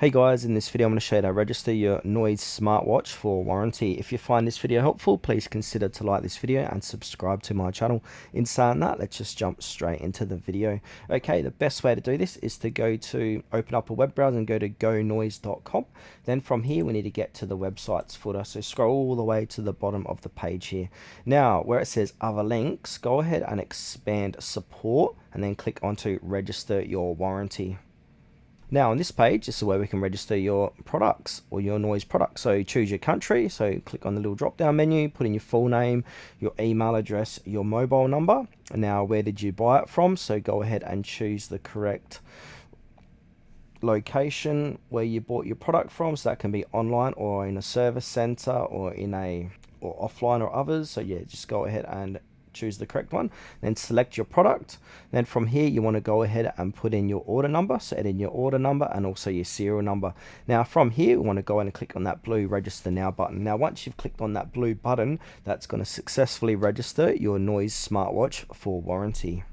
Hey guys, in this video I'm going to show you how to register your Noise smartwatch for warranty. If you find this video helpful, please consider to like this video and subscribe to my channel. In saying that, let's just jump straight into the video. Okay, the best way to do this is to open up a web browser and go to gonoise.com. Then from here we need to get to the websites footer, so scroll all the way to the bottom of the page here. Now where it says other links, go ahead and expand support and then click onto register your warranty. Now on this page, this is where we can register your products or your Noise products. So choose your country, so click on the little drop down menu, put in your full name, your email address, your mobile number. And now where did you buy it from? So go ahead and choose the correct location where you bought your product from. So that can be online or in a service center or offline or others. So yeah, just go ahead and choose the correct one, then select your product. Then from here you want to go ahead and put in your order number, so add in your order number and also your serial number. Now from here we want to go in and click on that blue register now button. Now once you've clicked on that blue button, that's going to successfully register your Noise smartwatch for warranty.